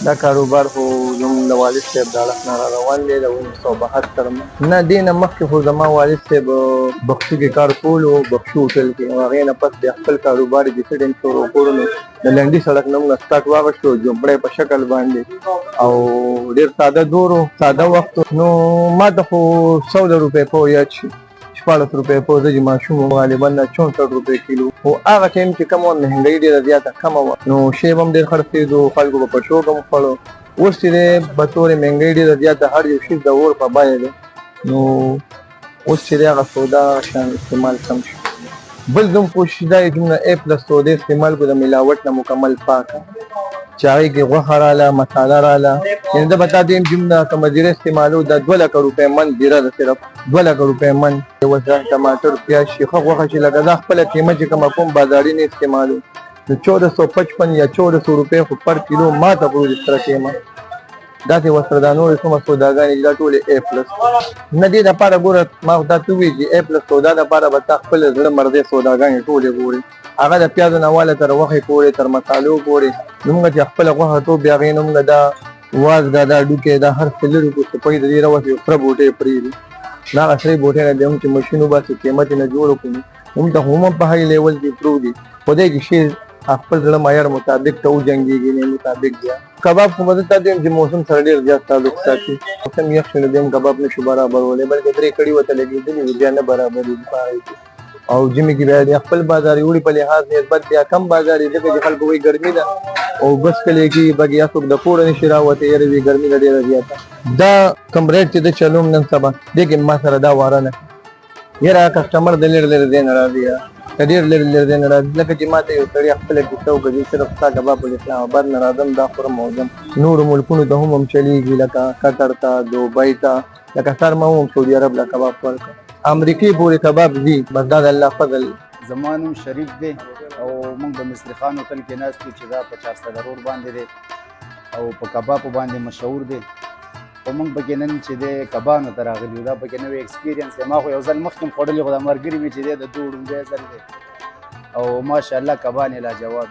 دا کاروبار خو زموږ د والد صاحب د اړخ نه را روان دی د 1972 نه دې نه مخکې خو زما والد صاحب بخشو کې کار کولو بخشو هوټل کې او هغې نه پس بیا خپل کاروبار یې د سیډنګ شروع کړو نو د لنډي سړک نه موږ سټارټ واخیستو جومپړی په شکل باندې او ډېر ساده دور و ساده وخت نو ما ته خو 100 روپۍ په یاد شي 14 روپۍ په زه چې ماشوم وم غالبا 64 روپۍ کیلو خو هغه ټایم چې کومه وه مهنګۍ ډېره زیاته کمه وه نو شی به هم ډېر خرڅېدو خلکو به په شوق هم خوړو اوس چې دی بطور مهنګۍ ډېره زیاته هر یو شي د اور په بیه دی نو اوس چې دی هغه سودا شان استعمال کم شو بل زه هم کوشش دا یې دومره A+ سودا استعمال کړو د ملاوټ نه مکمل پاکه چې هغې کې غوښه راله مساله راله یعنې زه به تا دیم جمله کومه زیره استعمالو دا 2 لکه روپۍ من زیره ده صرف 2 لکه روپۍ من ورسره ټماټر پیاز شي ښه غوښه چې لکه دا خپله قیمه چې کومه کوم بازاري نه استعمالو نو 1455 یا 1400 روپۍ خو پر کیلو ما ته خو سره قیمه داسې ورسره دا نورې څومره سوداګانې چې دا ټولې A+ نه دې دپاره ګوره ما خو تا ته ووایي چې A+ سودا دپاره به تا خپل زړه مرضۍ سوداګانې ټولې ګورې هغه د پیازو نه واله تر غوښې پورې تر مسالو پورې زموږ چې خپله غوښه ټوپ بیا هغې نه موږ دا وازګه دا ډوکې دا هر څه لرې کړو سپۍ د دې راوسې یو سره بوټۍ پرېږدي دا هغه سرې بوټۍ نه بیا هم چې مشین وباسي قیمت یې نه جوړ کړو موږ ته هم په هاي لیول کې پروف دي خدای کې شی خپل زړه معیار مطابق ته وجنګېږي نه مطابق بیا کباب خو به زه تا دیم چې موسم سره ډېر زیات تعلق ساتي موسم یخ شي نو بیا هم کباب نشو برابرولی بلکې 3 کړي ورته لګېدلي وي بیا نه برابرېږي په هغې کې او ژمي کې بیا د خپل بازار وړي په لحاظ نسبت بیا کم بازار یې ځکه چې خلکو وایي ګرمي ده او بس کلی کې بګیا څوک د کوره نشي راوتی یاره وي ګرمي ده ډېره زیاته دا کم ریټ چې د چلوم نن سبا دې کې ما سره دا واره نه یاره کسټمر د لرې لرې ځای نه راځي که ډېر لرې لرې ځای نه راځي لکه چې ما ته یو سړي خپله کیسه وکړه چې صرف ستا کباب له اسلام آباد نه راځم دا خورم او ځم نورو ملکونو ته هم چلېږي لکه قطر ته دوبۍ ته لکه سر ما هم سعودي عرب له کباب ورکړه امریکې پورې کباب ځي بس دا د الله فضل زما نوم شریف دی او موږ د مصري خان هوټل کې ناست یو چې دا په 400 روډ باندې دی او په کبابو باندې مشهور دی او موږ پکې نن چې دی کبانو ته راغلي یو دا پکې نوی ایکسپیرینس دی ما خو یو ځل مخکې هم خوړلي خو دا ملګري مې چې دی د دوه ډوډۍ ځل دی او ماشاءالله کبان یې لاجواب